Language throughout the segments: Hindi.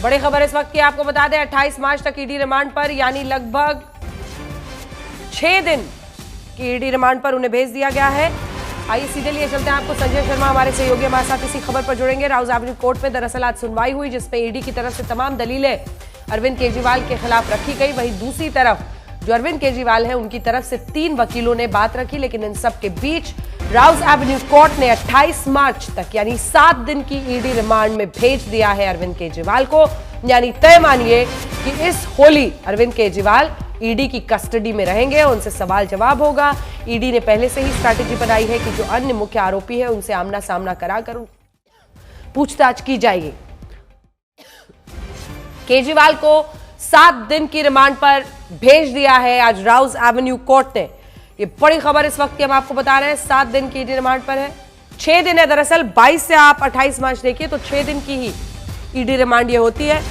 बड़ी खबर इस वक्त की आपको बता दें, 28 मार्च तक ईडी रिमांड पर, यानी लगभग 6 दिन की ईडी रिमांड पर उन्हें भेज दिया गया है। आइए सीधे लिए चलते हैं आपको संजय शर्मा हमारे सहयोगी हमारे साथ इसी खबर पर जुड़ेंगे। राउज एवेन्यू कोर्ट में दरअसल आज सुनवाई हुई, जिसमें ईडी की तरफ से तमाम दलीलें अरविंद केजरीवाल के खिलाफ रखी गई। वहीं दूसरी तरफ जो अरविंद केजरीवाल है, उनकी तरफ से 3 वकीलों ने बात रखी। लेकिन इन सब के बीच राउज एवेन्यू कोर्ट ने 28 मार्च तक यानी 7 दिन की ईडी रिमांड में भेज दिया है अरविंद केजरीवाल को। यानी तय मानिए कि इस होली अरविंद केजरीवाल ईडी की कस्टडी में रहेंगे, उनसे सवाल जवाब होगा। ईडी ने पहले से ही स्ट्रैटेजी बनाई है कि जो अन्य मुख्य आरोपी है उनसे आमना सामना कराकर पूछताछ की जाएगी। केजरीवाल को 7 दिन की रिमांड पर भेज दिया है आज राउज एवेन्यू कोर्ट ने। ये बड़ी खबर इस वक्त की हम आपको बता रहे हैं, 7 दिन की ईडी रिमांड पर है। 6 दिन है दरअसल, 22 से आप 28 मार्च देखिए तो 6 दिन की ही ईडी रिमांड ये होती है।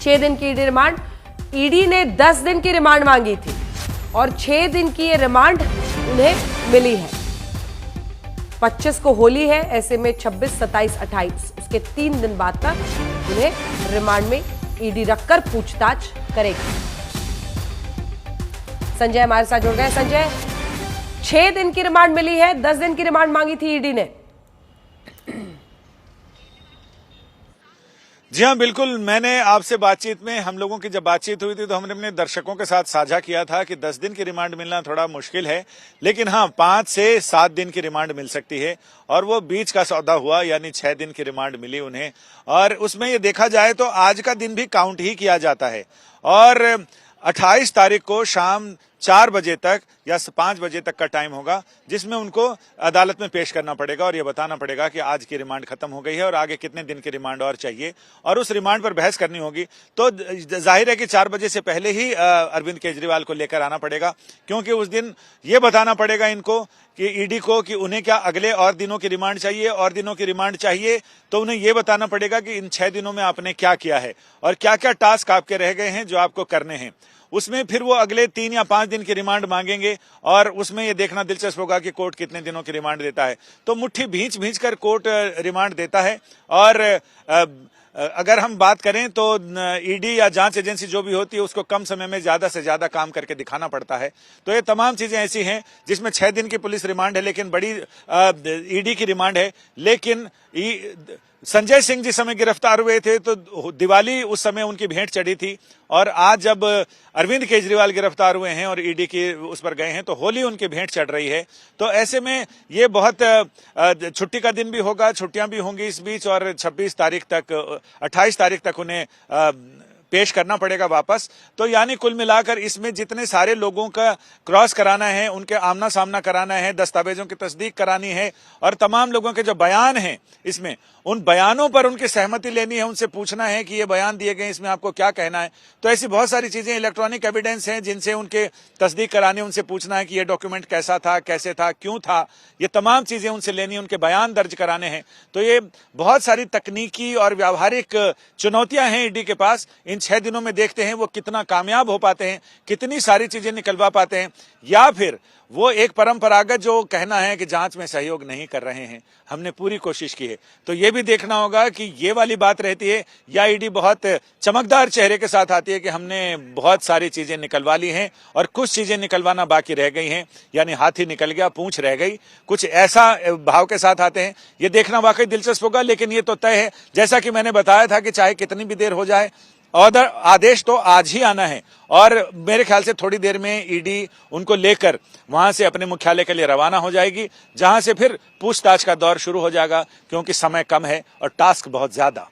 6 दिन की ईडी रिमांड। ईडी ने 10 दिन की रिमांड मांगी थी और 6 दिन की ये रिमांड उन्हें मिली है। 25 को होली है, ऐसे में 26, 27, 28 उसके 3 दिन बाद तक उन्हें रिमांड में ईडी रखकर पूछताछ करेगी। संजय हमारे साथ जुड़ गए। संजय, 6 दिन की रिमांड मिली है, 10 दिन की रिमांड मांगी थी ईडी ने। जी हाँ, बिल्कुल। मैंने आपसे बातचीत में, हम लोगों की जब बातचीत हुई थी तो हमने अपने दर्शकों के साथ साझा किया था कि 10 दिन की रिमांड मिलना थोड़ा मुश्किल है, लेकिन हाँ 5 से 7 दिन की रिमांड मिल सकती है। और वो बीच का सौदा हुआ, यानी 6 दिन की रिमांड मिली उन्हें। और उसमें ये देखा जाए तो आज का दिन भी काउंट ही किया जाता है। और 28 तारीख को शाम 4 बजे तक या 5 बजे तक का टाइम होगा, जिसमें उनको अदालत में पेश करना पड़ेगा और ये बताना पड़ेगा कि आज की रिमांड खत्म हो गई है और आगे कितने दिन की रिमांड और चाहिए, और उस रिमांड पर बहस करनी होगी। तो जाहिर है कि 4 बजे से पहले ही अरविंद केजरीवाल को लेकर आना पड़ेगा, क्योंकि उस दिन ये बताना पड़ेगा इनको कि ईडी को कि उन्हें क्या अगले और दिनों की रिमांड चाहिए, और दिनों की रिमांड चाहिए तो उन्हें ये बताना पड़ेगा कि इन 6 दिनों में आपने क्या किया है और क्या क्या टास्क आपके रह गए हैं जो आपको करने हैं। उसमें फिर वो अगले 3 या 5 दिन की रिमांड मांगेंगे और उसमें ये देखना दिलचस्प होगा कि कोर्ट कितने दिनों की रिमांड देता है। तो मुट्ठी भींच कर कोर्ट रिमांड देता है। और अगर हम बात करें तो ईडी या जांच एजेंसी जो भी होती है उसको कम समय में ज्यादा से ज्यादा काम करके दिखाना पड़ता है। तो ये तमाम चीजें ऐसी हैं जिसमें 6 दिन की पुलिस रिमांड है, लेकिन बड़ी ईडी की रिमांड है। लेकिन संजय सिंह जिस समय गिरफ्तार हुए थे तो दिवाली उस समय उनकी भेंट चढ़ी थी, और आज जब अरविंद केजरीवाल गिरफ्तार हुए हैं और ईडी की उस पर गए हैं तो होली उनकी भेंट चढ़ रही है। तो ऐसे में ये बहुत छुट्टी का दिन भी होगा, छुट्टियां भी होंगी इस बीच, और 28 तारीख तक उन्हें पेश करना पड़ेगा वापस। तो यानी कुल मिलाकर इसमें जितने सारे लोगों का क्रॉस कराना है, उनके आमना सामना कराना है, दस्तावेजों की तस्दीक करानी है, और तमाम लोगों के जो बयान हैं इसमें, उन बयानों पर उनकी सहमति लेनी है, उनसे पूछना है कि ये बयान दिए गए, इसमें आपको क्या कहना है। तो ऐसी बहुत सारी चीजें, इलेक्ट्रॉनिक एविडेंस हैं जिनसे उनके तस्दीक करानी, उनसे पूछना है कि ये डॉक्यूमेंट कैसा था, कैसे था, क्यों था, ये तमाम चीजें उनसे लेनी, उनके बयान दर्ज कराने हैं। तो ये बहुत सारी तकनीकी और व्यावहारिक चुनौतियां हैं ईडी के पास। इन 6 दिनों में देखते हैं वो कितना कामयाब हो पाते हैं, कितनी सारी चीजें निकलवा पाते हैं, या फिर वो एक परंपरागत जो कहना है कि जांच में सहयोग नहीं कर रहे हैं, हमने पूरी कोशिश की है। तो ये भी देखना होगा कि ये वाली बात रहती है या ईडी बहुत चमकदार चेहरे के साथ आती है कि हमने बहुत सारी चीजें निकलवा ली हैं और कुछ चीजें निकलवाना बाकी रह गई हैं, यानी हाथी निकल गया पूंछ रह गई, कुछ ऐसा भाव के साथ आते हैं। ये देखना वाकई दिलचस्प होगा। लेकिन ये तो तय है, जैसा कि मैंने बताया था कि चाहे कितनी भी देर हो जाए, ऑर्डर आदेश तो आज ही आना है, और मेरे ख्याल से थोड़ी देर में ईडी उनको लेकर वहां से अपने मुख्यालय के लिए रवाना हो जाएगी, जहां से फिर पूछताछ का दौर शुरू हो जाएगा, क्योंकि समय कम है और टास्क बहुत ज्यादा।